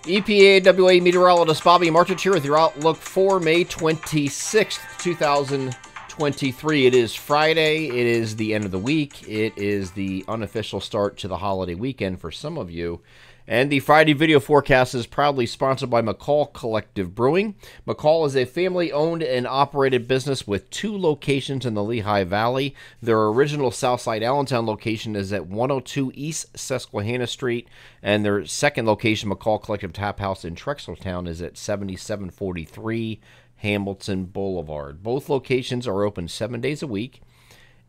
EPAWA meteorologist Bobby Martich here with your outlook for May 26th, 2023. It is Friday. It is the end of the week. It is the unofficial start to the holiday weekend for some of you. And the Friday video forecast is proudly sponsored by McCall Collective Brewing. McCall is a family-owned and operated business with 2 locations in the Lehigh Valley. Their original Southside Allentown location is at 102 East Susquehanna Street, and their second location, McCall Collective Tap House in Trexlertown, is at 7743 Hamilton Boulevard. Both locations are open 7 days a week,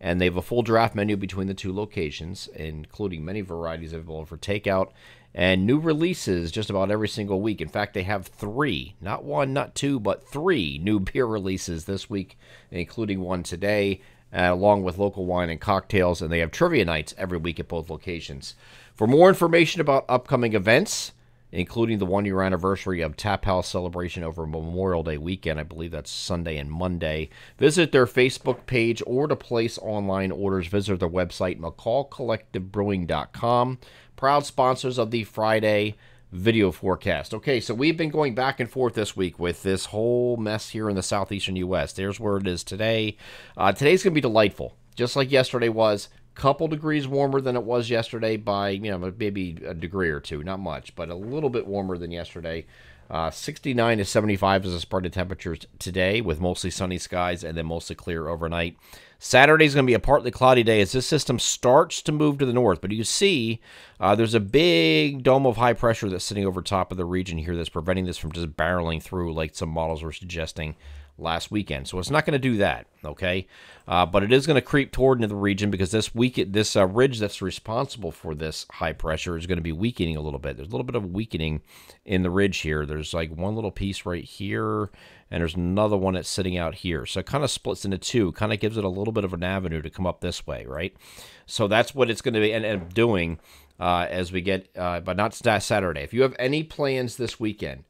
and they have a full draft menu between the 2 locations, including many varieties available for takeout and new releases just about every single week. In fact, they have 3, not 1, not 2, but 3 new beer releases this week, including one today, along with local wine and cocktails, and they have trivia nights every week at both locations. For more information about upcoming events, including the 1-year anniversary of Tap House celebration over Memorial Day weekend. I believe that's Sunday and Monday. Visit their Facebook page, or to place online orders, visit their website, mccallcollectivebrewing.com. Proud sponsors of the Friday video forecast. Okay, so we've been going back and forth this week with this whole mess here in the southeastern U.S. There's where it is today. Today's going to be delightful, just like yesterday was. Couple degrees warmer than it was yesterday by, maybe a degree or 2, not much, but a little bit warmer than yesterday. 69 to 75 is the spread of temperatures today, with mostly sunny skies and then mostly clear overnight. Saturday's going to be a partly cloudy day as this system starts to move to the north, but you see there's a big dome of high pressure that's sitting over top of the region here that's preventing this from just barreling through like some models were suggesting last weekend. So it's not going to do that, okay? But it is going to creep toward into the region because this ridge that's responsible for this high pressure is going to be weakening a little bit. There's a little bit of weakening in the ridge here. There's like one little piece right here, and there's another one that's sitting out here. So it kind of splits into 2, kind of gives it a little bit of an avenue to come up this way, right? So that's what it's going to be end up doing as we get, but not Saturday. If you have any plans this weekend,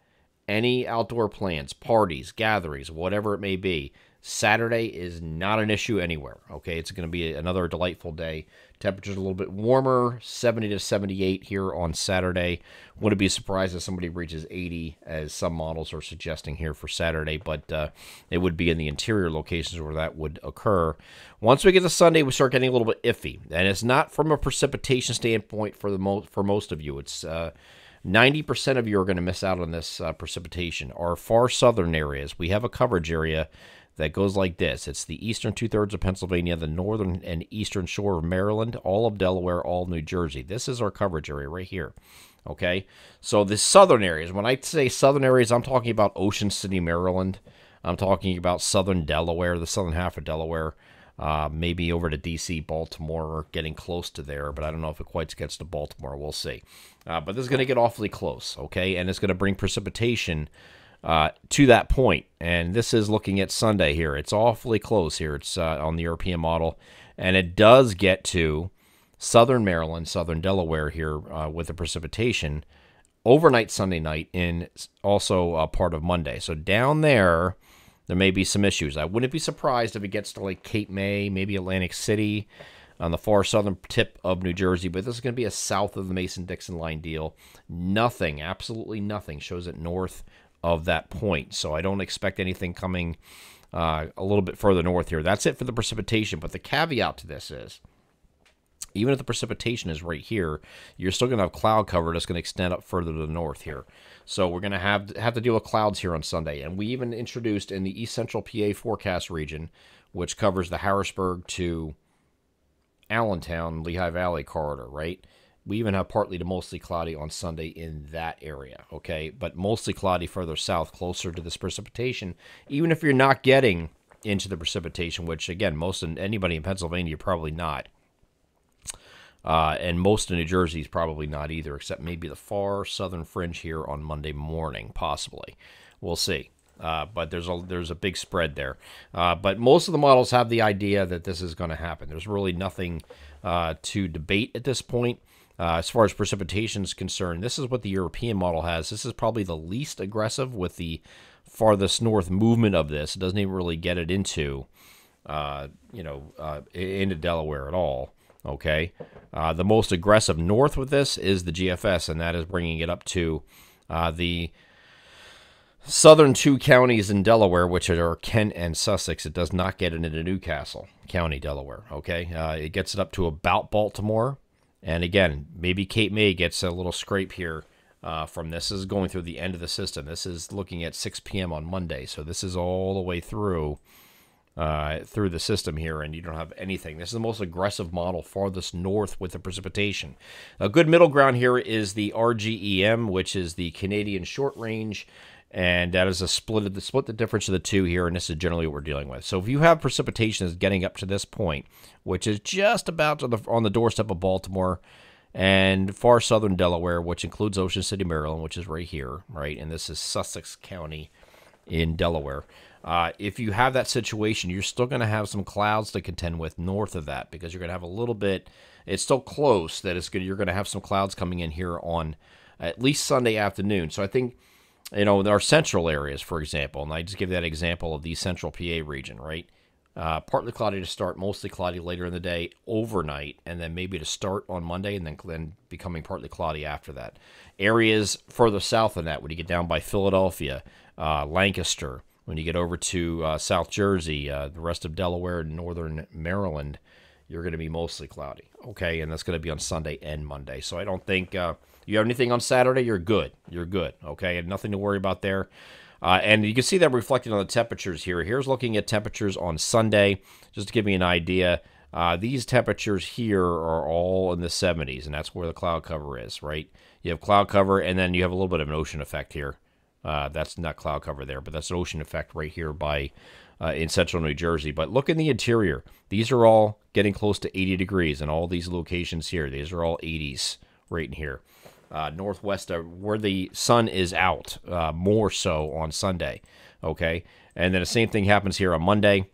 any outdoor plans, parties, gatherings, whatever it may be, Saturday is not an issue anywhere, okay? It's going to be another delightful day. Temperatures a little bit warmer, 70 to 78 here on Saturday. Wouldn't be surprised if somebody reaches 80, as some models are suggesting here for Saturday, but it would be in the interior locations where that would occur. Once we get to Sunday, we start getting a little bit iffy, and it's not from a precipitation standpoint for most of you. It's 90% of you are going to miss out on this precipitation. Our far southern areas, we have a coverage area that goes like this. It's the eastern 2/3 of Pennsylvania, the northern and eastern shore of Maryland, all of Delaware, all of New Jersey. This is our coverage area right here, okay? So the southern areas, when I say southern areas, I'm talking about Ocean City, Maryland. I'm talking about southern Delaware, the southern half of Delaware, maybe over to D.C., Baltimore, getting close to there, but I don't know if it quite gets to Baltimore. We'll see. But this is going to get awfully close, okay? And it's going to bring precipitation to that point. And this is looking at Sunday here. It's awfully close here. It's on the European model. And it does get to southern Maryland, southern Delaware here with the precipitation overnight Sunday night and also part of Monday. So down there may be some issues. I wouldn't be surprised if it gets to like Cape May, maybe Atlantic City, on the far southern tip of New Jersey, but this is going to be a south of the Mason-Dixon line deal. Nothing, absolutely nothing, shows it north of that point, so I don't expect anything coming a little bit further north here. That's it for the precipitation, but the caveat to this is, even if the precipitation is right here, you're still going to have cloud cover that's going to extend up further to the north here. So we're going to have to deal with clouds here on Sunday, and we even introduced in the East Central PA forecast region, which covers the Harrisburg to Allentown, Lehigh Valley corridor, right? We even have partly to mostly cloudy on Sunday in that area, okay? But mostly cloudy further south, closer to this precipitation, even if you're not getting into the precipitation, which, again, anybody in Pennsylvania, you're probably not. And most of New Jersey is probably not either, except maybe the far southern fringe here on Monday morning, possibly. We'll see. But there's a big spread there. But most of the models have the idea that this is going to happen. There's really nothing to debate at this point. As far as precipitation is concerned, this is what the European model has. This is probably the least aggressive with the farthest north movement of this. It doesn't even really get it into, into Delaware at all. Okay, the most aggressive north with this is the GFS, and that is bringing it up to The southern two counties in Delaware, which are Kent and Sussex, it does not get it into Newcastle County, Delaware. Okay, it gets it up to about Baltimore, and again, maybe Cape May gets a little scrape here from this. This is going through the end of the system. This is looking at 6 p.m. on Monday, so this is all the way through the system here, and you don't have anything. This is the most aggressive model farthest north with the precipitation. A good middle ground here is the RGEM, which is the Canadian Short Range. And that is a split the difference of the two here, and this is generally what we're dealing with. So if you have precipitation that's getting up to this point, which is just about on the doorstep of Baltimore and far southern Delaware, which includes Ocean City, Maryland, which is right here, right? And this is Sussex County in Delaware. If you have that situation, you're still going to have some clouds to contend with north of that, because you're going to have a little bit. It's still close that you're going to have some clouds coming in here on at least Sunday afternoon. So I think, in our central areas, for example, and I just give that example of the central PA region, right? Partly cloudy to start, mostly cloudy later in the day, overnight, and then maybe to start on Monday, and then becoming partly cloudy after that. Areas further south than that, when you get down by Philadelphia, Lancaster, when you get over to South Jersey, the rest of Delaware and northern Maryland, you're going to be mostly cloudy. Okay, and that's going to be on Sunday and Monday. So I don't think you have anything on Saturday, you're good. You're good, okay? And nothing to worry about there. And you can see that reflected on the temperatures here. Here's looking at temperatures on Sunday, just to give you an idea. These temperatures here are all in the 70s, and that's where the cloud cover is, right? You have cloud cover, and then you have a little bit of an ocean effect here. That's not cloud cover there, but that's an ocean effect right here in central New Jersey. But look in the interior. These are all getting close to 80 degrees in all these locations here. These are all 80s right in here. Northwest, where the sun is out, more so on Sunday, okay? And then the same thing happens here on Monday.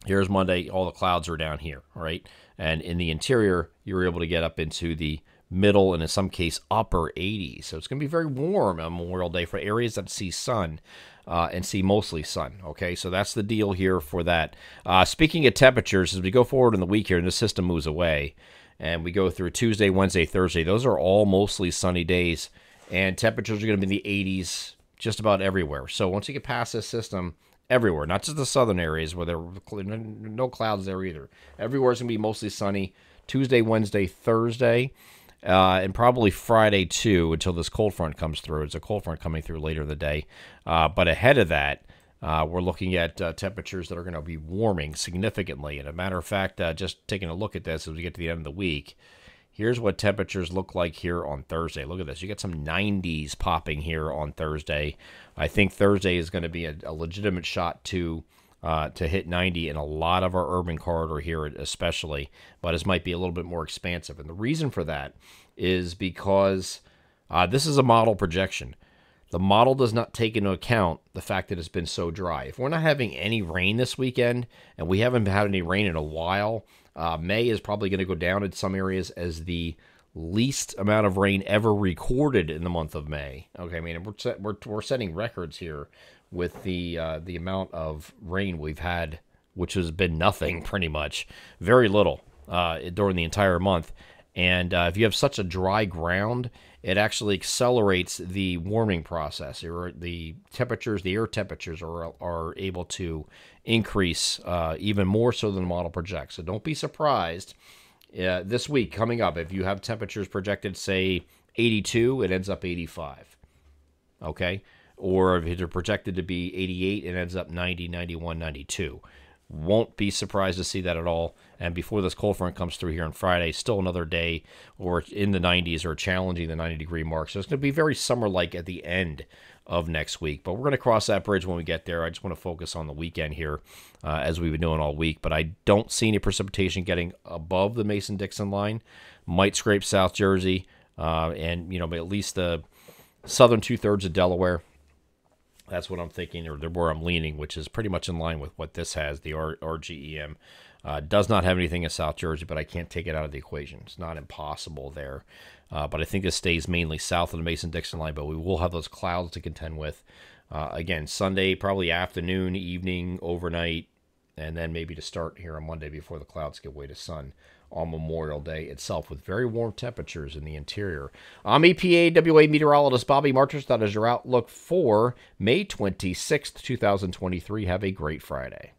Here's Monday, all the clouds are down here, right? And in the interior, you're able to get up into the middle and in some case upper 80s. So it's going to be very warm on Memorial Day for areas that see sun and see mostly sun, okay? So that's the deal here for that. Speaking of temperatures, as we go forward in the week here and the system moves away, and we go through Tuesday, Wednesday, Thursday. Those are all mostly sunny days, and temperatures are going to be in the 80s just about everywhere. So once you get past this system, everywhere, not just the southern areas where there are no clouds there either. Everywhere is going to be mostly sunny Tuesday, Wednesday, Thursday, and probably Friday too until this cold front comes through. It's a cold front coming through later in the day. But ahead of that, we're looking at temperatures that are going to be warming significantly. And a matter of fact, just taking a look at this as we get to the end of the week, here's what temperatures look like here on Thursday. Look at this. You get some 90s popping here on Thursday. I think Thursday is going to be a legitimate shot to hit 90 in a lot of our urban corridor here especially. But this might be a little bit more expansive. And the reason for that is because this is a model projection. The model does not take into account the fact that it's been so dry. If we're not having any rain this weekend, and we haven't had any rain in a while, May is probably going to go down in some areas as the least amount of rain ever recorded in the month of May. Okay, I mean, we're setting records here with the amount of rain we've had, which has been nothing pretty much, very little during the entire month. And if you have such a dry ground, it actually accelerates the warming process. The temperatures, the air temperatures are able to increase even more so than the model projects. So don't be surprised this week coming up. If you have temperatures projected, say, 82, it ends up 85. Okay? Or if they're projected to be 88, it ends up 90, 91, 92. Won't be surprised to see that at all. And before this cold front comes through here on Friday, still another day or in the 90s or challenging the 90-degree mark. So it's going to be very summer-like at the end of next week. But we're going to cross that bridge when we get there. I just want to focus on the weekend here as we've been doing all week. But I don't see any precipitation getting above the Mason-Dixon line. Might scrape South Jersey and, but at least the southern two-thirds of Delaware. That's what I'm thinking, or where I'm leaning, which is pretty much in line with what this has. The RGEM does not have anything in South Jersey, but I can't take it out of the equation. It's not impossible there. But I think this stays mainly south of the Mason-Dixon line, but we will have those clouds to contend with. Again, Sunday, probably afternoon, evening, overnight, and then maybe to start here on Monday before the clouds give way to sun on Memorial Day itself with very warm temperatures in the interior. I'm EPAWA meteorologist Bobby Martins. That is your outlook for May 26th, 2023. Have a great Friday.